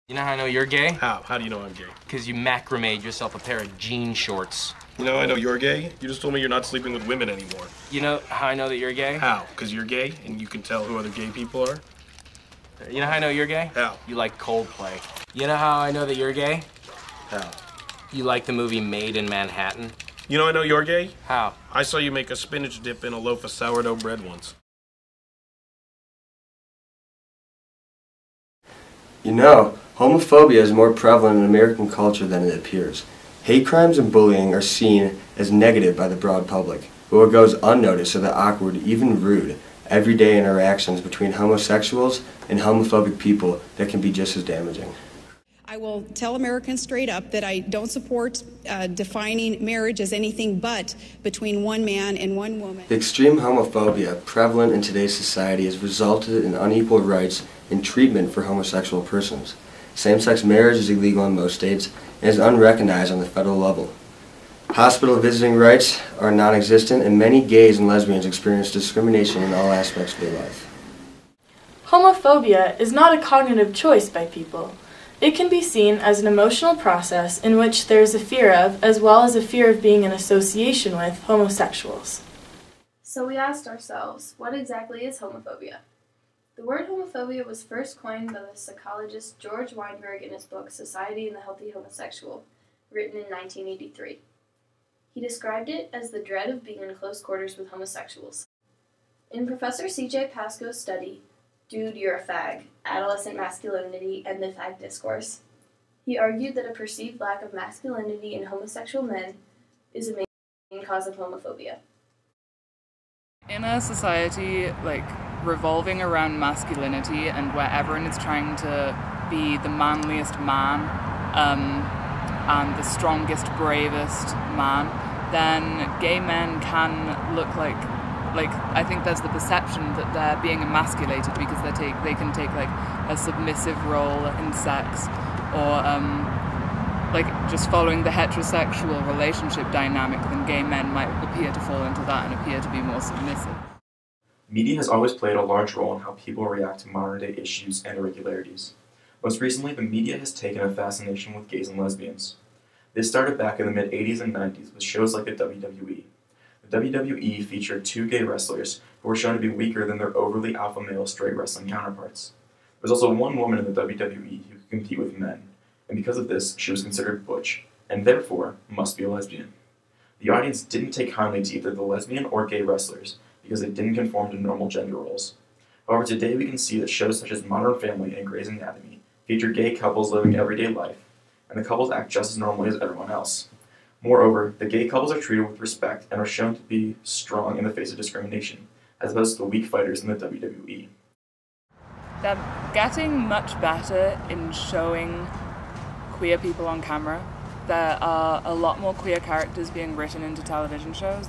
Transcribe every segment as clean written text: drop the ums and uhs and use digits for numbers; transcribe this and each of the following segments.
You know how I know you're gay? How? How do you know I'm gay? Because you macrameed yourself a pair of jean shorts. You know I know you're gay? You just told me you're not sleeping with women anymore. You know how I know that you're gay? How? Because you're gay and you can tell who other gay people are? You know how I know you're gay? How? You like Coldplay. You know how I know that you're gay? How? You like the movie Made in Manhattan. You know I know you're gay? How? I saw you make a spinach dip in a loaf of sourdough bread once. You know, homophobia is more prevalent in American culture than it appears. Hate crimes and bullying are seen as negative by the broad public, but what goes unnoticed are the awkward, even rude, everyday interactions between homosexuals and homophobic people that can be just as damaging. I will tell Americans straight up that I don't support defining marriage as anything but between one man and one woman. The extreme homophobia prevalent in today's society has resulted in unequal rights and treatment for homosexual persons. Same-sex marriage is illegal in most states and is unrecognized on the federal level. Hospital visiting rights are non-existent, and many gays and lesbians experience discrimination in all aspects of their life. Homophobia is not a cognitive choice by people. It can be seen as an emotional process in which there is a fear of, as well as a fear of being in association with, homosexuals. So we asked ourselves, what exactly is homophobia? The word homophobia was first coined by the psychologist George Weinberg in his book Society and the Healthy Homosexual, written in 1983. He described it as the dread of being in close quarters with homosexuals. In Professor C.J. Pascoe's study, Dude, You're a Fag, Adolescent Masculinity and the Fag Discourse, he argued that a perceived lack of masculinity in homosexual men is a main cause of homophobia. In a society revolving around masculinity and where everyone is trying to be the manliest man and the strongest, bravest man, then gay men can look like I think there's the perception that they're being emasculated because they can take a submissive role in sex, or just following the heterosexual relationship dynamic, then gay men might appear to fall into that and appear to be more submissive. Media has always played a large role in how people react to modern-day issues and irregularities. Most recently, the media has taken a fascination with gays and lesbians. This started back in the mid-80s and 90s with shows like the WWE. The WWE featured two gay wrestlers who were shown to be weaker than their overly alpha male straight wrestling counterparts. There was also one woman in the WWE who could compete with men, and because of this, she was considered butch, and therefore must be a lesbian. The audience didn't take kindly to either the lesbian or gay wrestlers because they didn't conform to normal gender roles. However, today we can see that shows such as Modern Family and Grey's Anatomy feature gay couples living everyday life, and the couples act just as normally as everyone else. Moreover, the gay couples are treated with respect and are shown to be strong in the face of discrimination, as opposed to the weak fighters in the WWE. They're getting much better in showing queer people on camera. There are a lot more queer characters being written into television shows.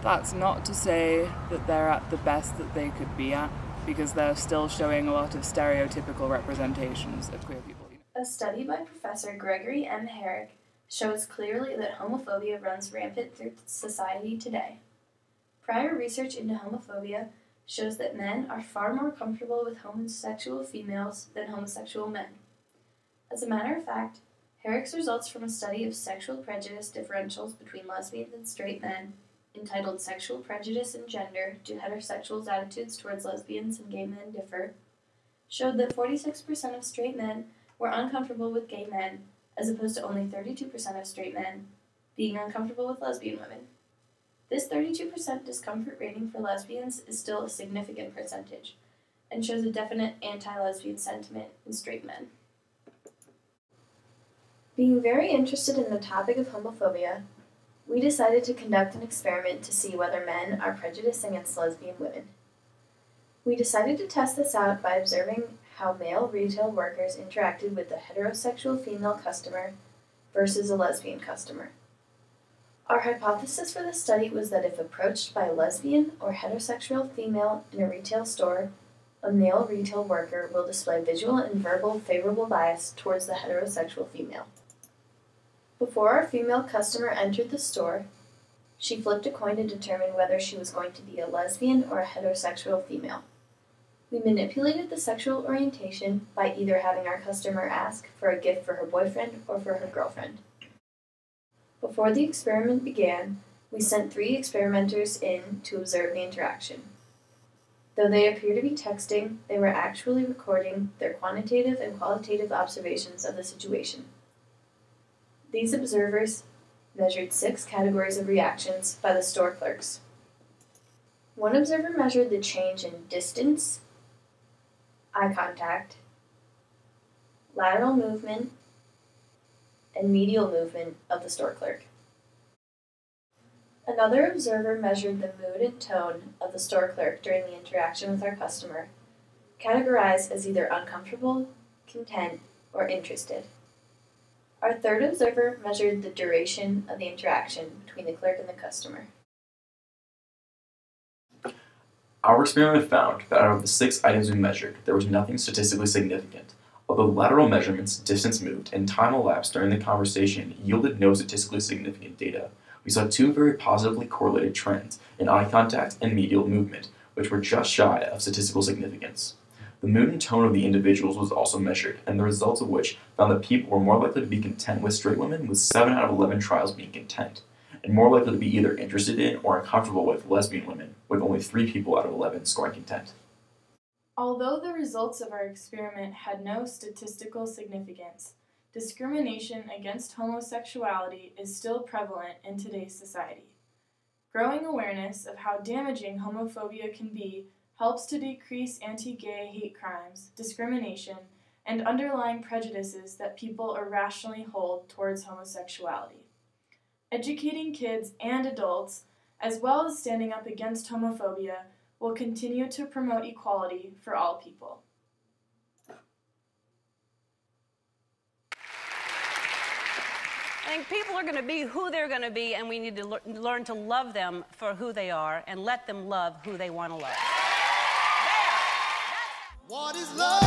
That's not to say that they're at the best that they could be at, because they're still showing a lot of stereotypical representations of queer people. A study by Professor Gregory M. Herrick shows clearly that homophobia runs rampant through society today. Prior research into homophobia shows that men are far more comfortable with homosexual females than homosexual men. As a matter of fact, Herrick's results from a study of sexual prejudice differentials between lesbians and straight men, entitled Sexual Prejudice and Gender, Do Heterosexuals' Attitudes Towards Lesbians and Gay Men Differ?, showed that 46% of straight men were uncomfortable with gay men, as opposed to only 32% of straight men being uncomfortable with lesbian women. This 32% discomfort rating for lesbians is still a significant percentage, and shows a definite anti-lesbian sentiment in straight men. Being very interested in the topic of homophobia, we decided to conduct an experiment to see whether men are prejudiced against lesbian women. We decided to test this out by observing how male retail workers interacted with a heterosexual female customer versus a lesbian customer. Our hypothesis for this study was that if approached by a lesbian or heterosexual female in a retail store, a male retail worker will display visual and verbal favorable bias towards the heterosexual female. Before our female customer entered the store, she flipped a coin to determine whether she was going to be a lesbian or a heterosexual female. We manipulated the sexual orientation by either having our customer ask for a gift for her boyfriend or for her girlfriend. Before the experiment began, we sent 3 experimenters in to observe the interaction. Though they appear to be texting, they were actually recording their quantitative and qualitative observations of the situation. These observers measured 6 categories of reactions by the store clerks. One observer measured the change in distance, eye contact, lateral movement, and medial movement of the store clerk. Another observer measured the mood and tone of the store clerk during the interaction with our customer, categorized as either uncomfortable, content, or interested. Our third observer measured the duration of the interaction between the clerk and the customer. Our experiment found that out of the 6 items we measured, there was nothing statistically significant. Although lateral measurements, distance moved, and time elapsed during the conversation yielded no statistically significant data, we saw 2 very positively correlated trends in eye contact and medial movement, which were just shy of statistical significance. The mood and tone of the individuals was also measured, and the results of which found that people were more likely to be content with straight women, with 7 out of 11 trials being content, and more likely to be either interested in or uncomfortable with lesbian women, with only 3 people out of 11 scoring content. Although the results of our experiment had no statistical significance, discrimination against homosexuality is still prevalent in today's society. Growing awareness of how damaging homophobia can be helps to decrease anti-gay hate crimes, discrimination, and underlying prejudices that people irrationally hold towards homosexuality. Educating kids and adults, as well as standing up against homophobia, will continue to promote equality for all people. I think people are going to be who they're going to be, and we need to learn to love them for who they are and let them love who they want to love. What is love?